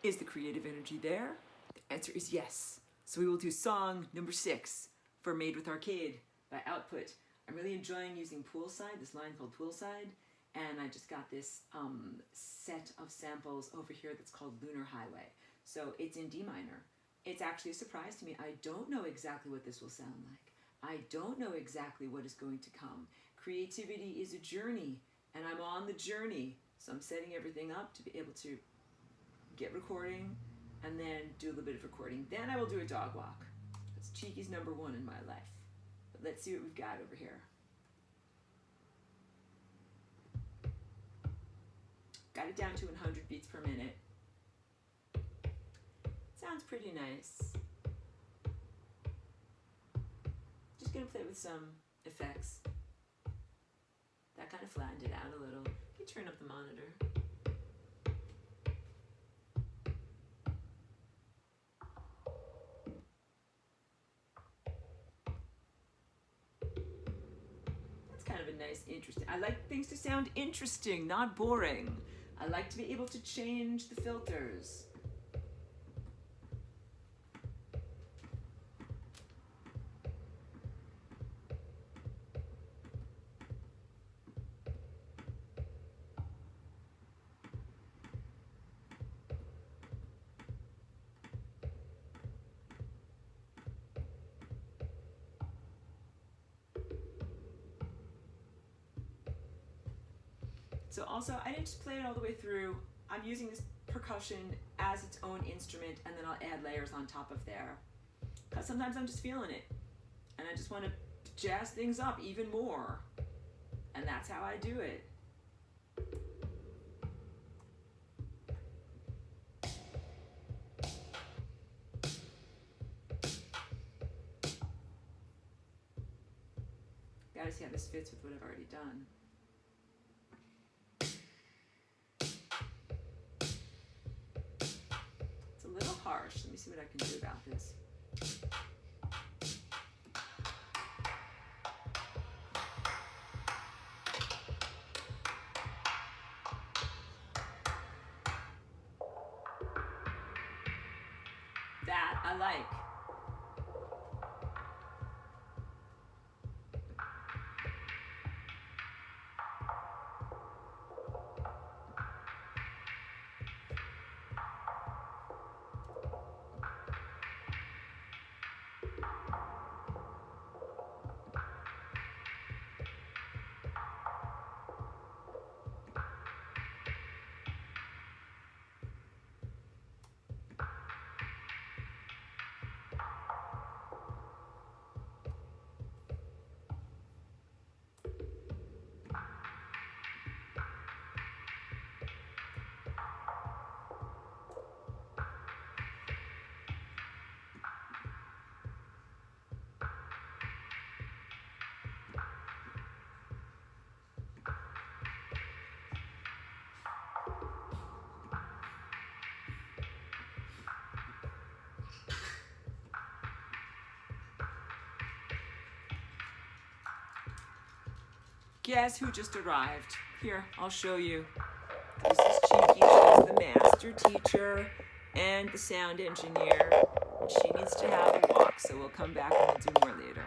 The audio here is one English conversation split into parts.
Is the creative energy there? The answer is yes. So we will do song number 6 for Made with Arcade by Output. I'm really enjoying using Poolside, this line called Poolside, and I just got this set of samples over here that's called Lunar Highway. So it's in D minor. It's actually a surprise to me. I don't know exactly what this will sound like. I don't know exactly what is going to come. Creativity is a journey, and I'm on the journey. So I'm setting everything up to be able to get recording and then do a little bit of recording. Then I will do a dog walk. That's Cheeky's number 1 in my life. But let's see what we've got over here. Got it down to 100 beats per minute. Sounds pretty nice. Just gonna play with some effects. That kind of flattened it out a little. You turn up the monitor. That's kind of a nice, interesting. I like things to sound interesting, not boring. I like to be able to change the filters. So also, I didn't just play it all the way through. I'm using this percussion as its own instrument, and then I'll add layers on top of there. Because sometimes I'm just feeling it, and I just want to jazz things up even more. And that's how I do it. Gotta see how this fits with what I've already done. A little harsh. Let me see what I can do about this. That I like. Guess who just arrived? Here, I'll show you. This is Cheeky. She's the master teacher and the sound engineer. She needs to have a walk, so we'll come back and we'll do more later.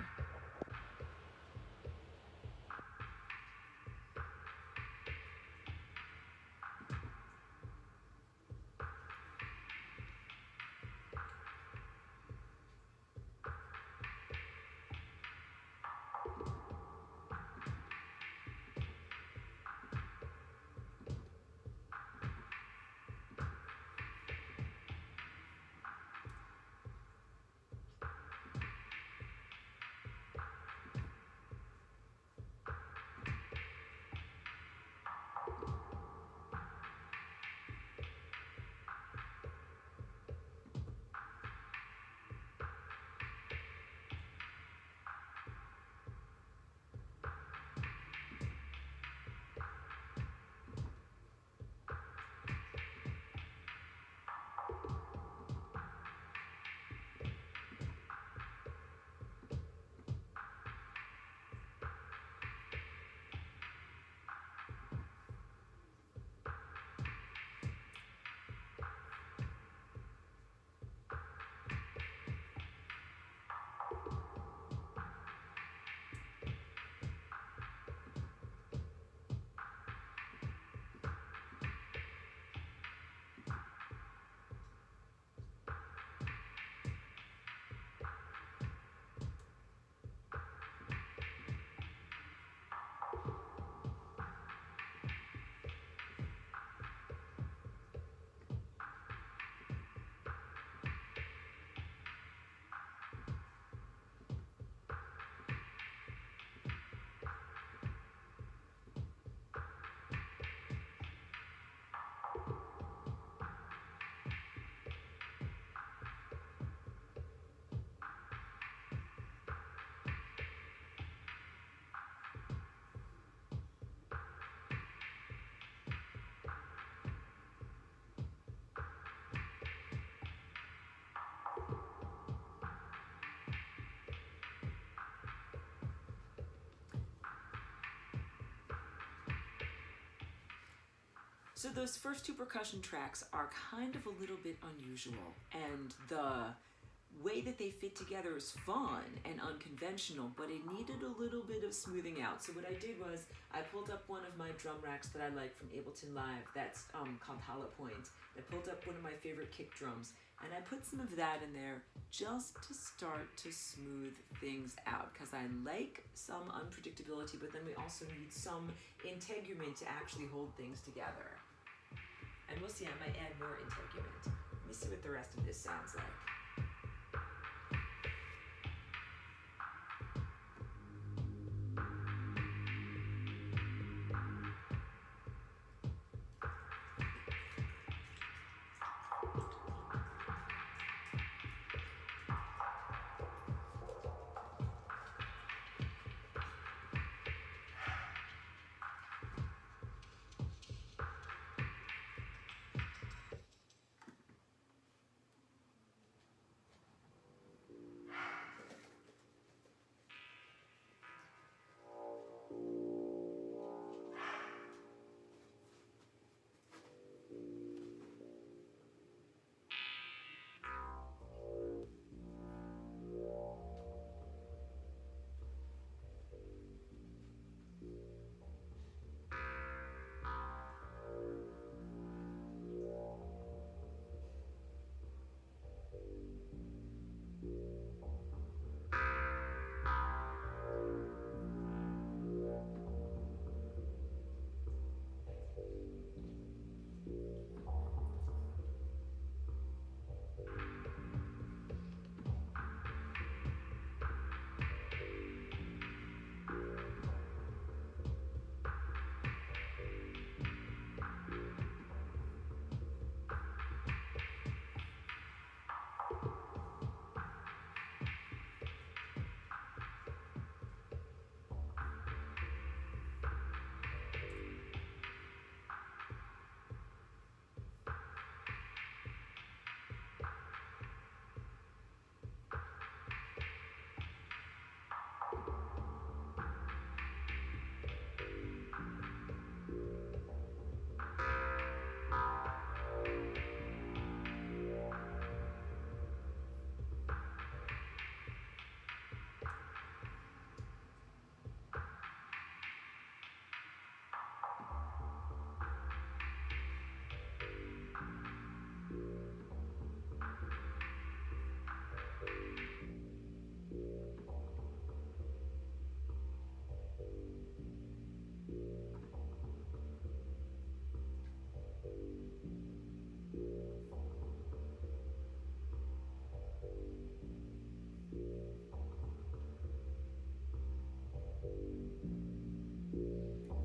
So those first two percussion tracks are kind of a little bit unusual, and the way that they fit together is fun and unconventional, but it needed a little bit of smoothing out. So what I did was I pulled up one of my drum racks that I like from Ableton Live, that's called Hollow Point. I pulled up one of my favorite kick drums, and I put some of that in there just to start to smooth things out, because I like some unpredictability, but then we also need some integument to actually hold things together. And we'll see, I might add more integument. Let me see what the rest of this sounds like.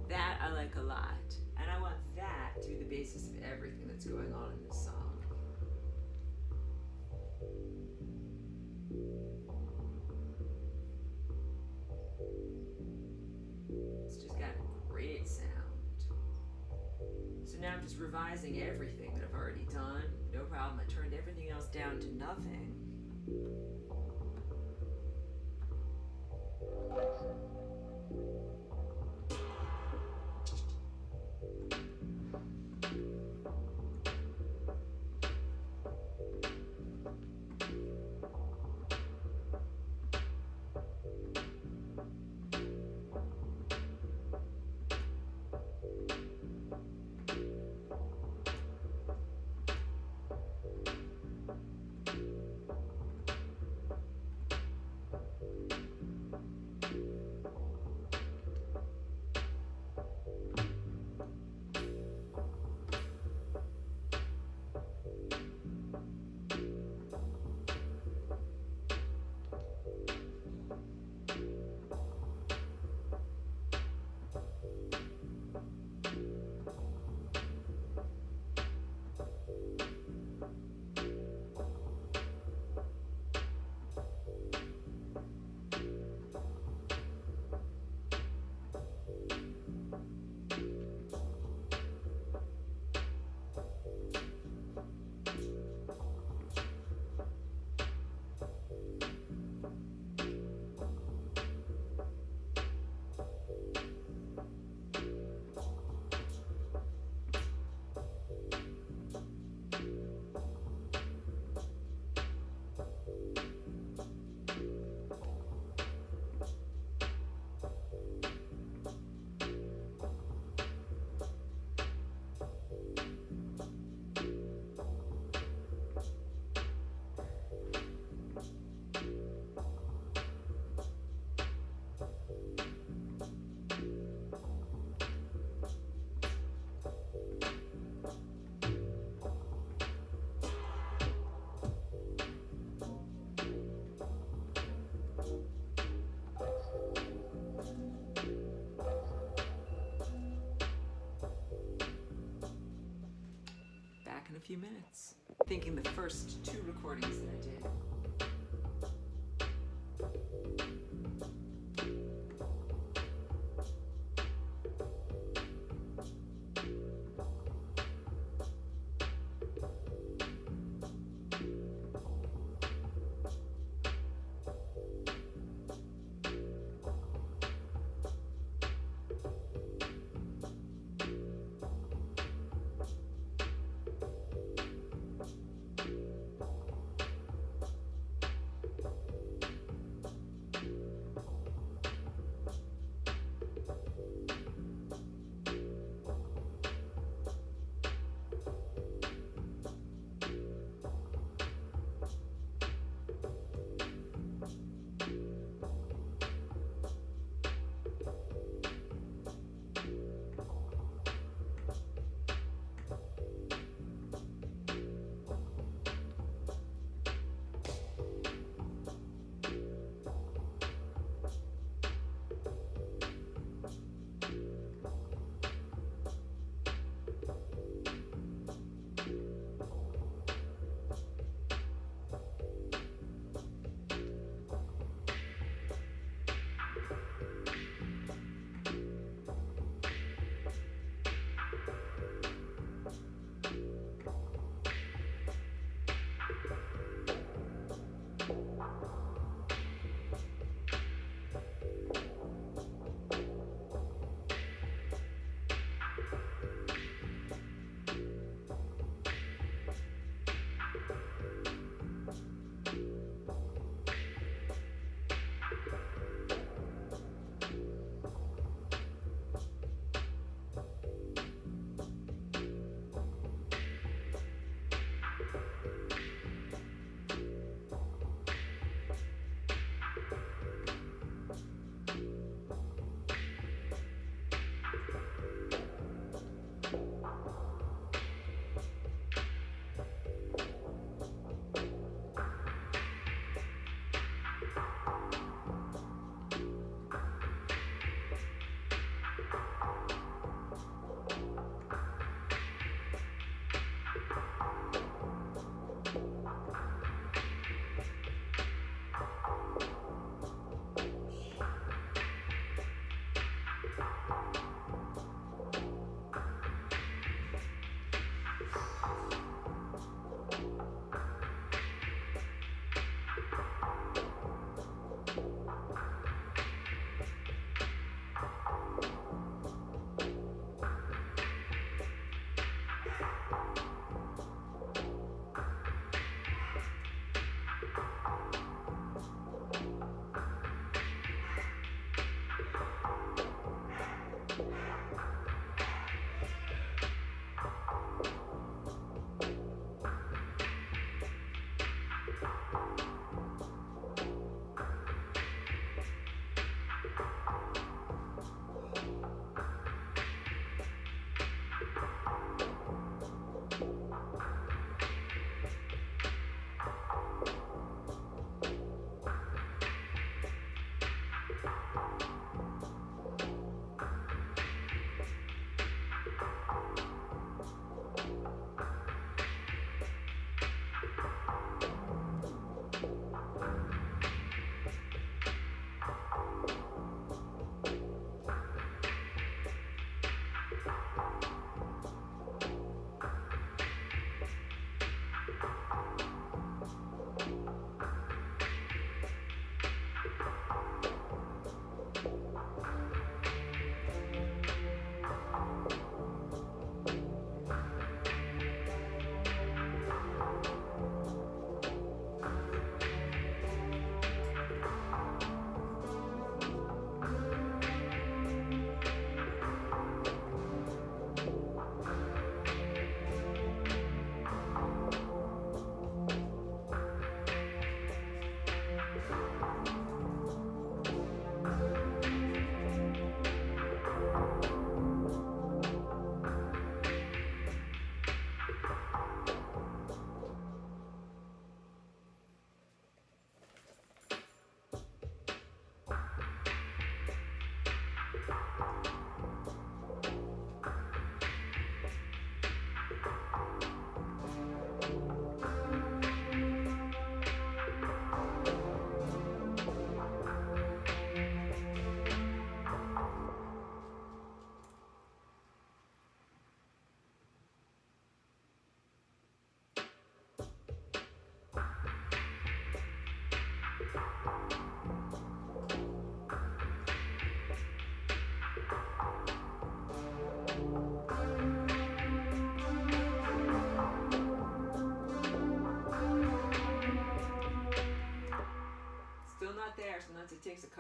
That I like a lot, and I want that to be the basis of everything that's going on in this song. It's just got great sound. So now I'm just revising everything that I've already done. No problem, I turned everything else down to nothing. few minutes, thinking the first 2 recordings that I did.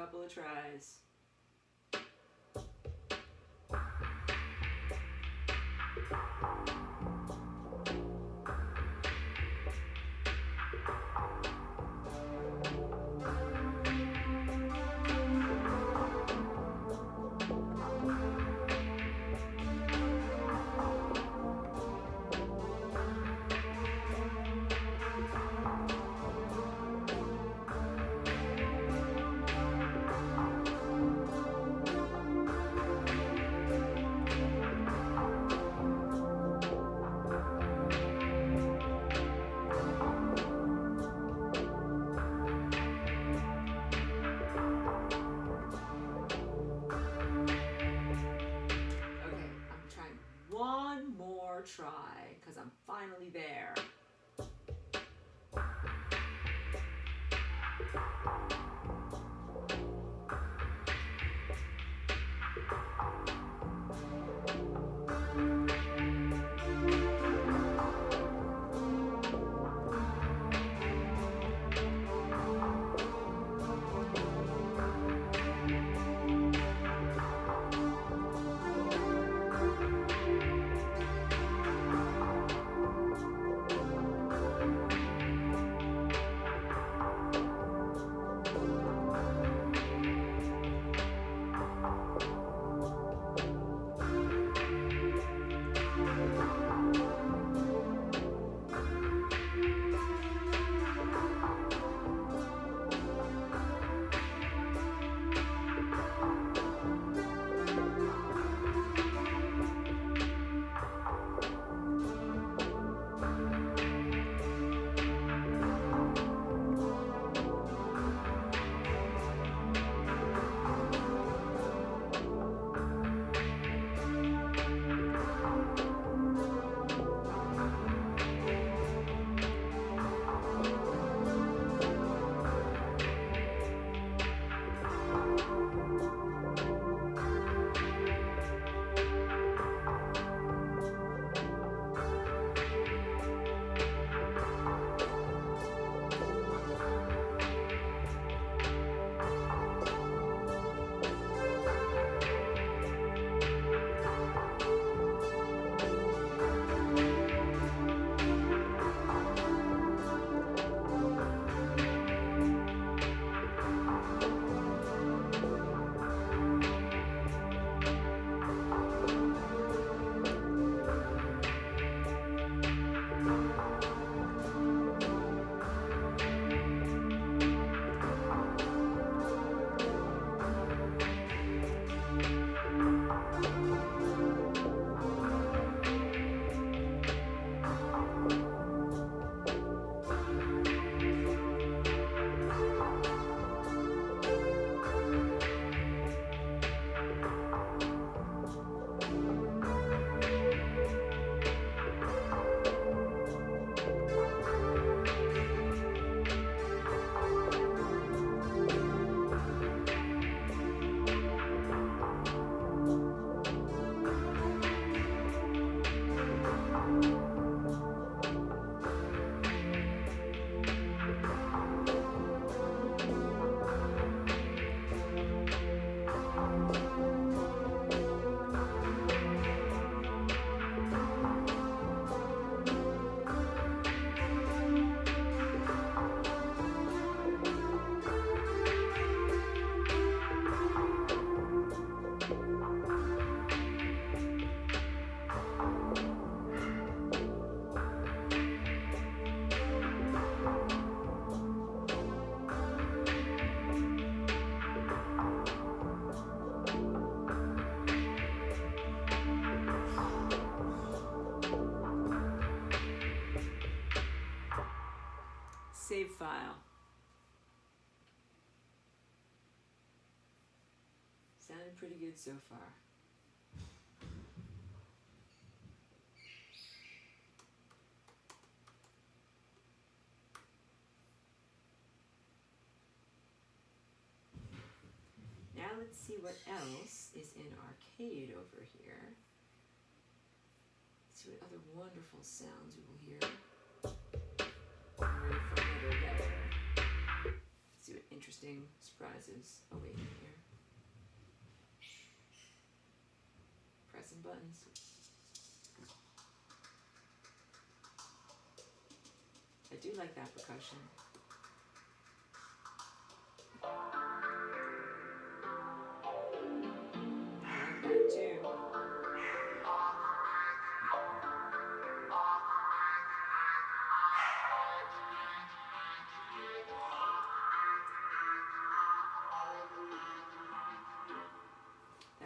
couple of tries. One more try, because I'm finally there. Save file. Sounded pretty good so far. Now let's see what else is in Arcade over here. Let's see what other wonderful sounds we will hear. I'm ready for another letter. See what interesting interesting surprises awaiting here. Pressing buttons. I do like that percussion. I like that too.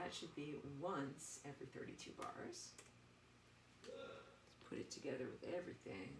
That should be once every 32 bars. Let's put it together with everything.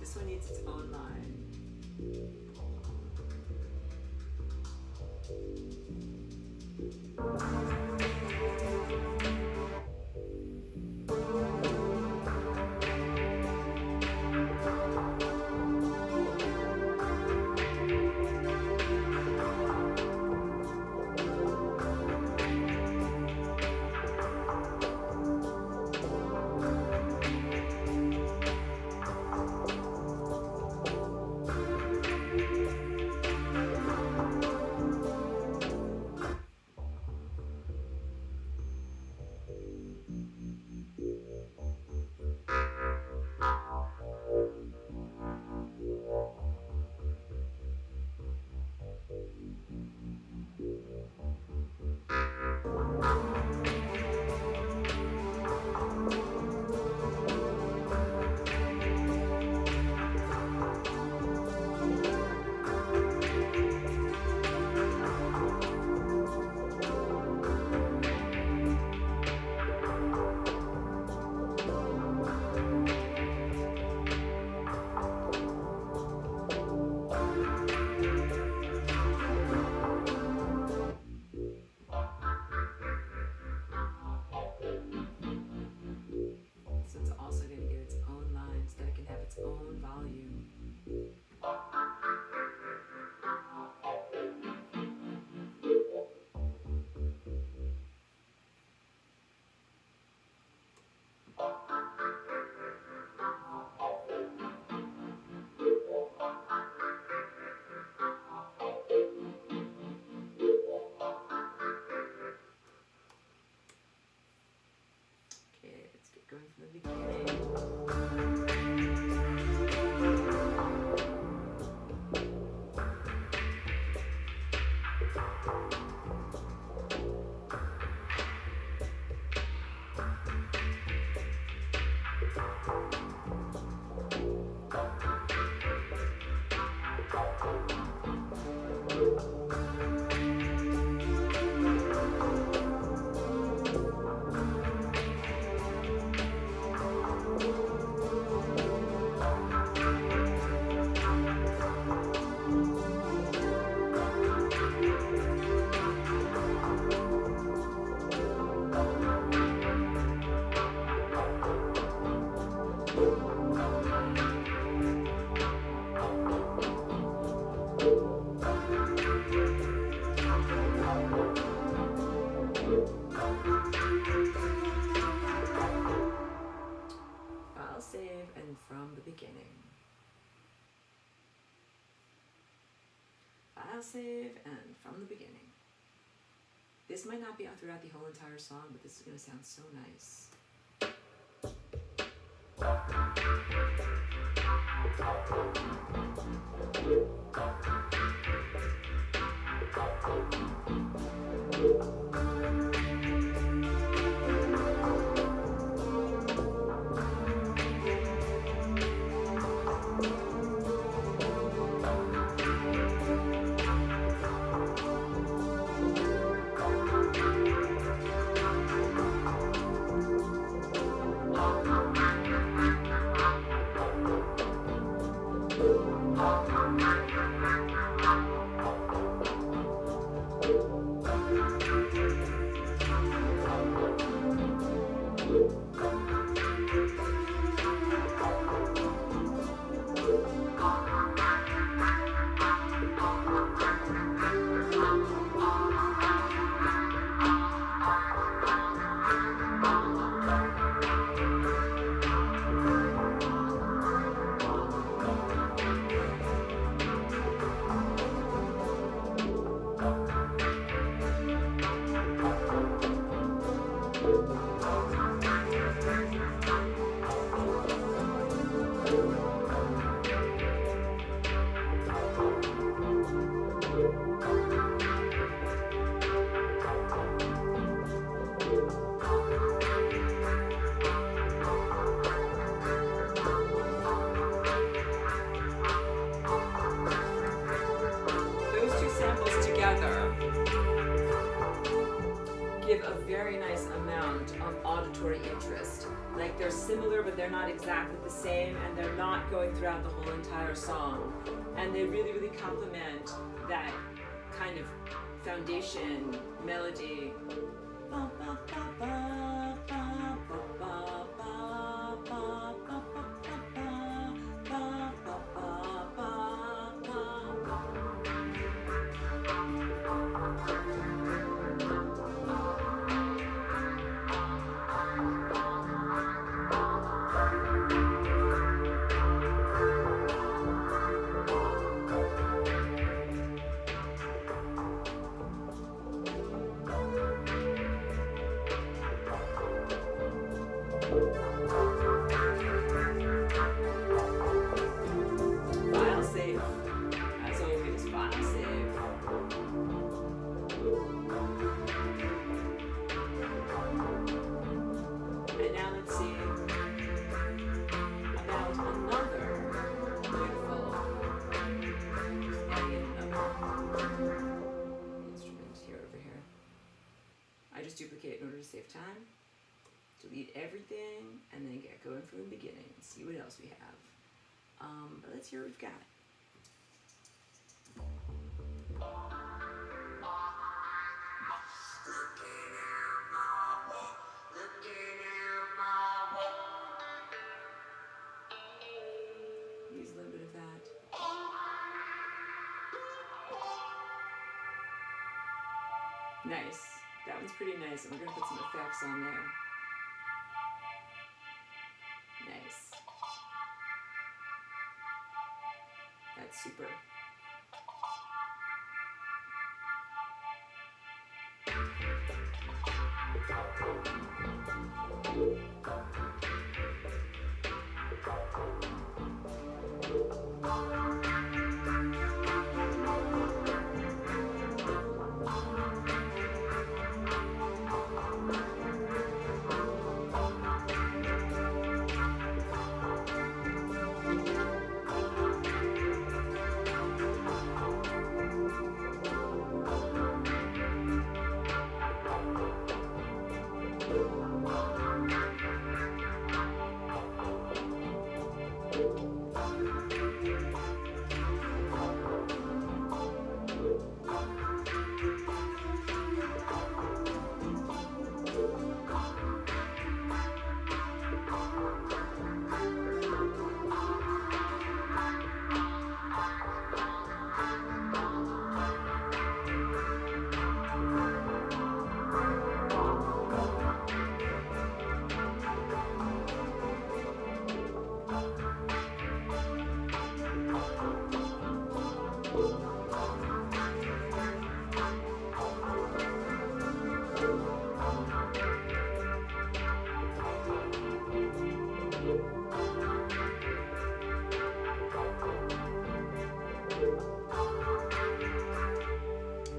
This one needs its own line. File save and from the beginning. File save and from the beginning. This might not be out throughout the whole entire song, but this is going to sound so nice. Give a very nice amount of auditory interest. Like they're similar, but they're not exactly the same, and they're not going throughout the whole entire song. And they really, really complement that kind of foundation melody. File save. As always, file save. And now let's see about another beautiful instrument here. I just duplicate in order to save time. Delete everything, and then get going from the beginning and see what else we have. But let's hear what we've got. Use a little bit of that. Nice. That one's pretty nice, and we're going to put some effects on there. Nice. That's super.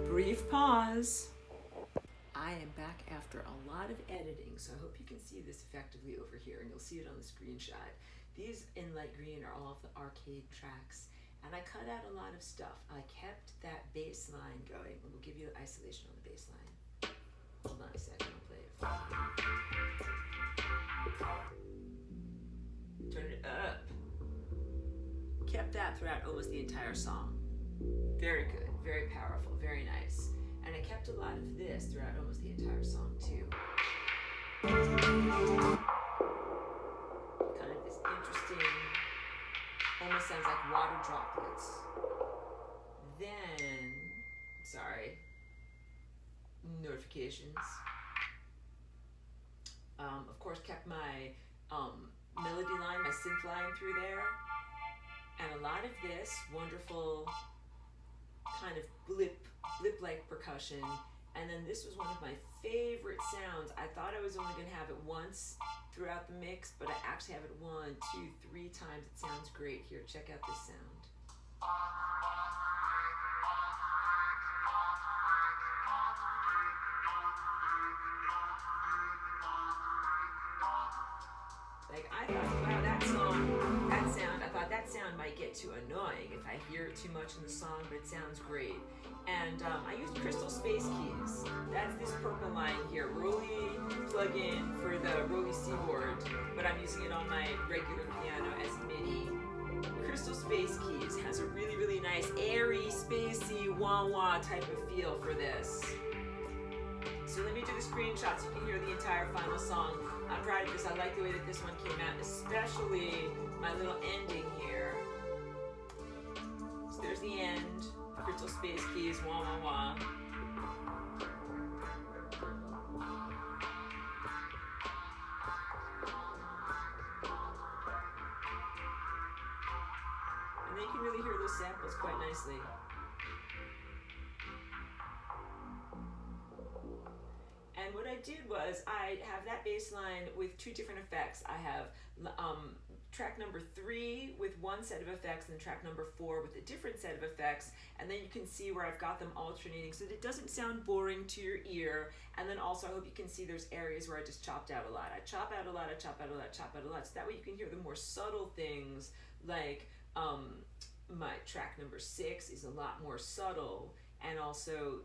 Brief pause. I am back after a lot of editing, so I hope you can see this effectively over here, and you'll see it on the screenshot. These in light green are all of the arcade tracks, and I cut out a lot of stuff. I kept that bass line going, and we'll give you the isolation on the bass line. Hold on a second, I'll play it for you. Turn it up. Kept that throughout almost the entire song. Very good, very powerful, very nice. And I kept a lot of this throughout almost the entire song too. Kind of this interesting, almost sounds like water droplets. Then, sorry, notifications. Of course, kept my melody line, my synth line through there. And a lot of this wonderful kind of blip-like percussion. And then this was one of my favorite sounds. I thought I was only going to have it once throughout the mix, but I actually have it 1, 2, 3 times. It sounds great. Here, check out this sound. Like, I thought, wow, that sound, I thought that sound might get too annoying if I hear it too much in the song, but it sounds great. And I used crystal space keys. That's this purple line here, Roly plugin for the Roly keyboard, but I'm using it on my regular piano as MIDI. Crystal space keys has a really, really nice, airy, spacey, wah-wah type of feel for this. So let me do the screenshot so you can hear the entire final song. I'm proud of this. I like the way that this one came out, especially my little ending here. So there's the end. Crystal space keys, wah wah wah. And then you can really hear those samples quite nicely. And what I did was I have that bass line with 2 different effects. I have track number 3 with one set of effects and track number 4 with a different set of effects. And then you can see where I've got them alternating so that it doesn't sound boring to your ear. And then also I hope you can see there's areas where I just chopped out a lot. I chop out a lot, I chop out a lot, chop out a lot. So that way you can hear the more subtle things, like my track number 6 is a lot more subtle. And also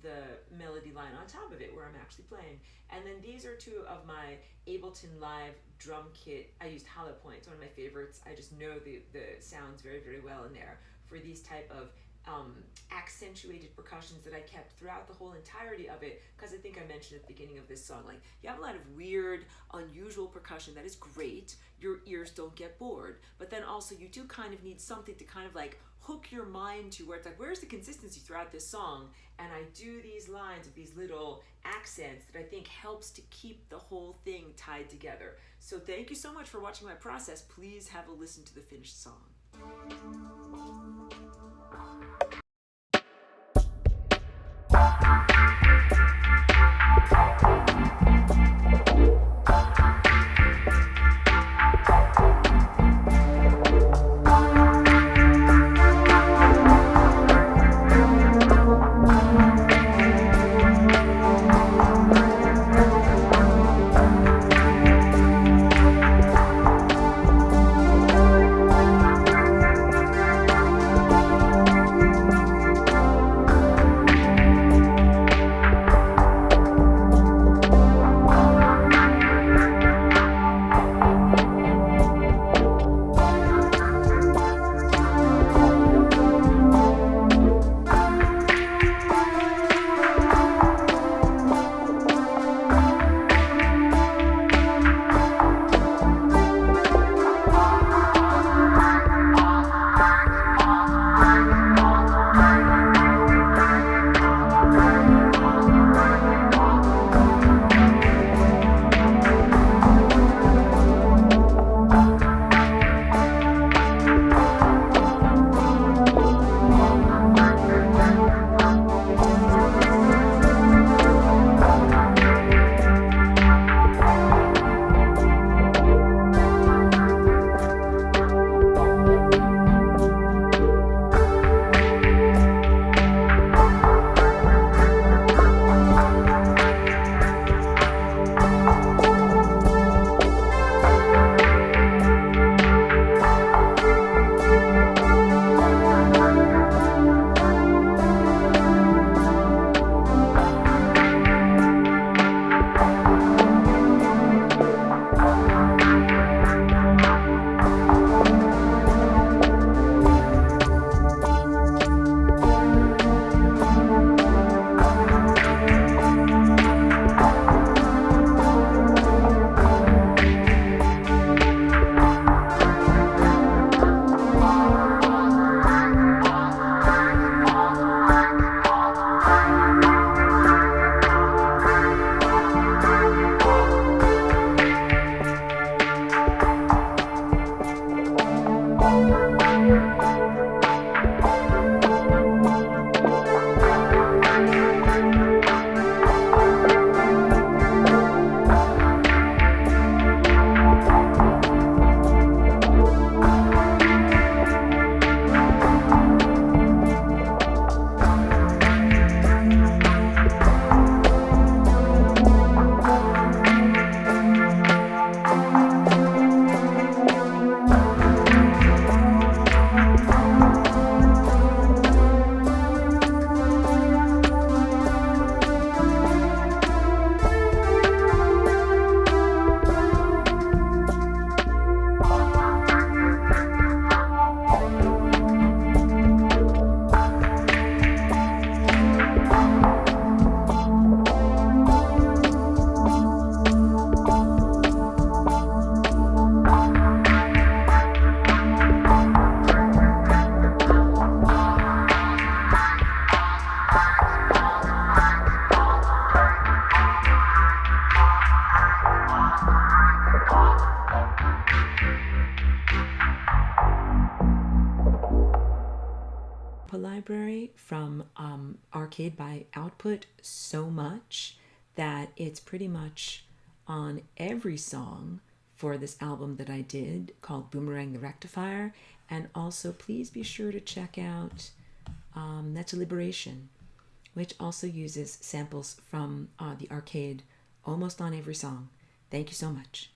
the melody line on top of it where I'm actually playing. And then these are 2 of my Ableton Live drum kit. I used Hollow Point, it's one of my favorites. I just know the sounds very, very well in there for these type of accentuated percussions that I kept throughout the whole entirety of it, because I think I mentioned at the beginning of this song, like, you have a lot of weird, unusual percussion that is great. Your ears don't get bored, but then also you do kind of need something to kind of like hook your mind to where it's like, where's the consistency throughout this song? And I do these lines of these little accents that I think helps to keep the whole thing tied together. So thank you so much for watching my process. Please have a listen to the finished song. library from Arcade by Output so much that it's pretty much on every song for this album that I did called Boomerang the Rectifier. And also, please be sure to check out Netta Liberation, which also uses samples from the arcade almost on every song. Thank you so much.